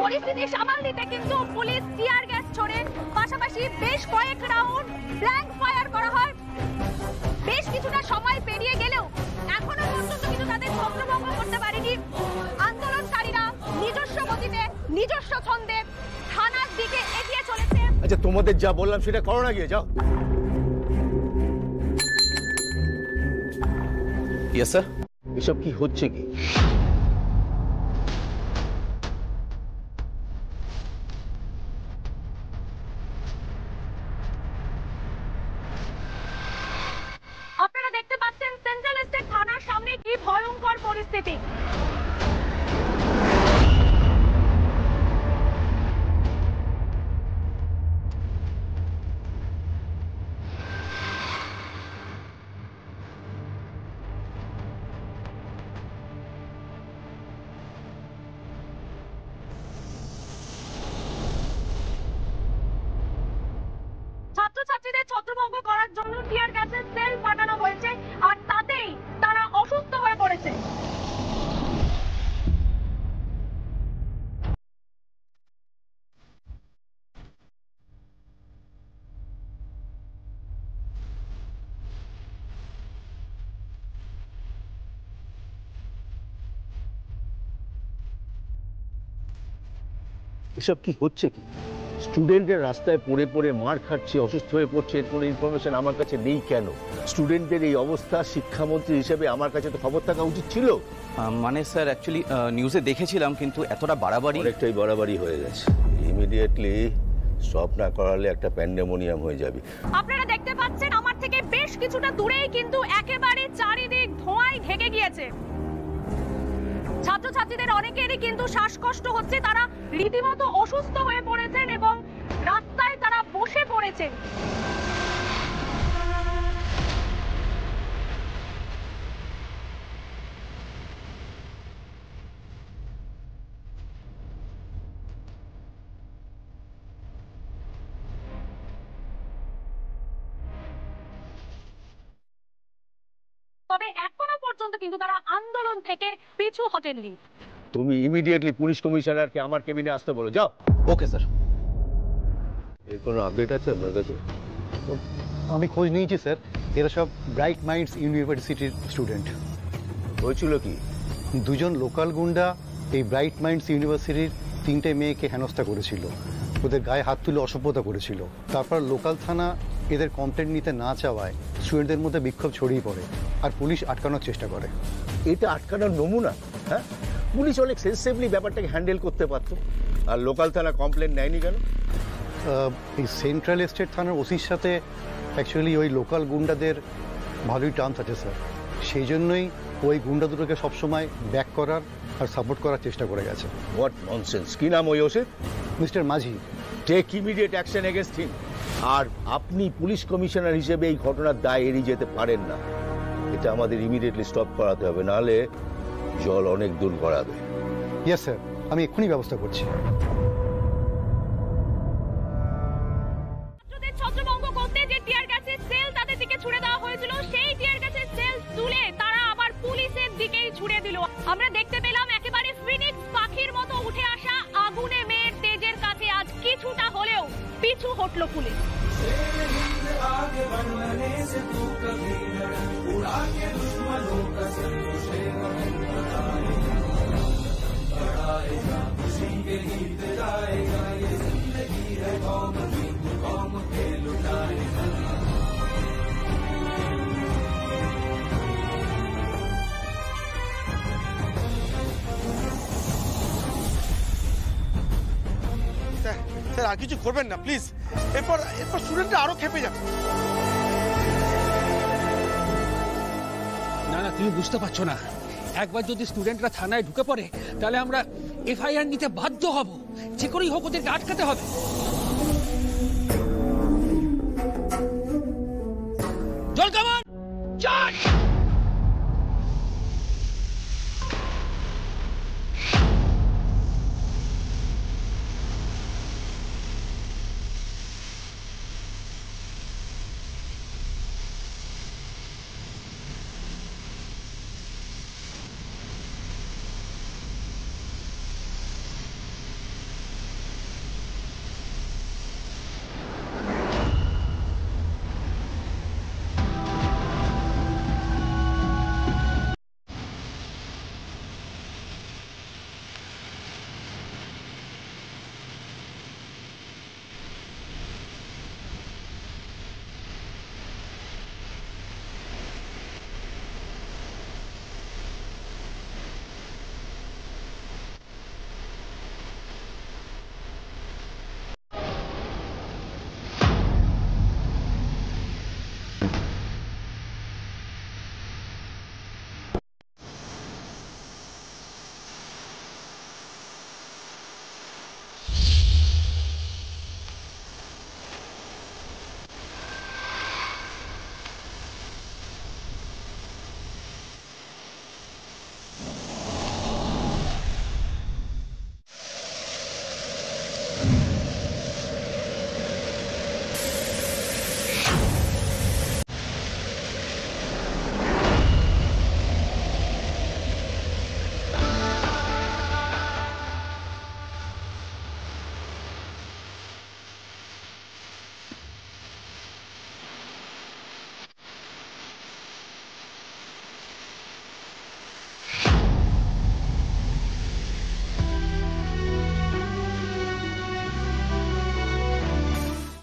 পরিস্থিতি সামাল দিতে কিন্তু পুলিশ টিয়ার গ্যাস ছোড়ে, পাশাপাশি বেশ কয়েক রাউন্ড ব্ল্যাঙ্ক ফায়ার করা হয়। বেশ কিছুটা সময় পেরিয়ে গেলেও এখনো পর্যন্ত কিন্তু তাদের ছত্রভঙ্গ করতে পারেনি আন্দোলনকারীরা। নিজস্ব গতিতে নিজস্ব ছন্দে থানার দিকে এগিয়ে চলেছে। আচ্ছা, তোমাদের যা বললাম সেটা করো না, গিয়ে যাও। Yes sir. এসব কি হচ্ছে কি? আপনারা দেখতে পাচ্ছেন সেন্ট্রাল স্টেট থানার সামনে কি ভয়ঙ্কর পরিস্থিতি। ছাত্রছাত্রীদের ছত্রভঙ্গ করার জন্য টিয়ার গ্যাসের সেল ফাটানো হয়েছে, আর তাতেই তারা অসুস্থ হয়ে পড়েছে। এসব কি হচ্ছে কি? স্টুডেন্টদের রাস্তায় পড়ে পড়ে মার খাচ্ছে, অসুস্থ হয়ে পড়ছে, এর কোনো ইনফরমেশন আমার কাছে নেই কেন? স্টুডেন্টদের এই অবস্থা শিক্ষামন্ত্রী হিসেবে আমার কাছে তো খবর থাকা উচিত ছিল। মানে স্যার অ্যাকচুয়ালি নিউজে দেখেছিলাম, কিন্তু এতটা বাড়াবাড়ি। অনেকটাই বাড়াবাড়ি হয়ে গেছে। ইমিডিয়েটলি স্টপ না করালে একটা প্যান্ডেমোনিয়াম হয়ে যাবে। আপনারা দেখতে পাচ্ছেন আমার থেকে বেশ কিছুটা দূরেই কিন্তু একেবারে চারিদিক ধোঁয়ায় ঢেকে গিয়েছে। ছাত্রছাত্রীদের অনেকেরই কিন্তু শ্বাসকষ্ট হচ্ছে, তারা রীতিমতো অসুস্থ হয়ে পড়েছেন এবং রাস্তায় তারা বসে পড়েছেন। তবে এখনো পর্যন্ত কিন্তু তারা আন্দোলন থেকে পিছু হটেননি। তুমি ইমিডিয়েটলি পুলিশ কমিশনারকে আমার কেবিনে আসতে বলো, যাও। Okay sir. এর কোনো আপডেট আছে আপনার কাছে? আমি খোঁজ নিয়েছি স্যার, এরা সব ব্রাইট মাইন্ডস ইউনিভার্সিটির স্টুডেন্ট। হয়েছিল কি? দুজন লোকাল গুন্ডা এই ব্রাইট মাইন্ডস ইউনিভার্সিটির 3টে মেয়েকে হেনস্থা করেছিল, ওদের গায়ে হাত তুলে অসভ্যতা করেছিল। তারপর লোকাল থানা এদের কমপ্লেন নিতে না চাওয়ায় স্টুডেন্টদের মধ্যে বিক্ষোভ ছড়িয়ে পড়ে, আর পুলিশ আটকানোর চেষ্টা করে। এটা আটকানোর নমুনা? হ্যাঁ, পুলিশ অনেক সেন্সিটিভলি ব্যাপারটাকে হ্যান্ডেল করতে পারতো, আর লোকাল থানা কমপ্লেন নেয়নি কেন? এই সেন্ট্রাল স্টেট থানার ওসির সাথে অ্যাকচুয়ালি ওই লোকাল গুন্ডাদের ভালোই টার্মস আছে স্যার, সেই জন্যই ওই গুন্ডা দুটোকে সবসময় ব্যাক করার আর সাপোর্ট করার চেষ্টা করে গেছে। What nonsense! কি নাম ওই ওসির? মিস্টার মাঝি। টেক ইমিডিয়েট অ্যাকশন এগেইনস্ট হিম। আর আপনি পুলিশ কমিশনার হিসেবে এই ঘটনার দায় এড়িয়ে যেতে পারেন না। এটা আমাদের ইমিডিয়েটলি স্টপ করাতে হবে, নাহলে জল অনেক দূর গড়াবে। ইয়েস স্যার, আমি এক্ষুনি ব্যবস্থা করছি। ছত্রভঙ্গ করতে যে টিয়ার গ্যাসের সেল তাদের দিকে ছুড়ে দেওয়া হয়েছিল, সেই টিয়ার গ্যাসের সেল তুলে তারা আবার পুলিশের দিকেই ছুড়ে দিল। আমরা দেখতে পেলাম একেবারে ফিনিক্স পাখির মতো উঠে আসা আগুনে মেয়ের তেজের কাছে আজ কিছুটা হলেও পিছু হটল পুলিশ। স্যার, আর কিছু করবেন না প্লিজ, এরপর স্টুডেন্টরা আরো খেপে যাবে। না না, তুমি বুঝতে পারছো না, একবার যদি স্টুডেন্টরা থানায় ঢুকে পড়ে তাহলে আমরা এফআইআর নিতে বাধ্য হব। যে করেই হোক ওদেরকে আটকাতে হবে।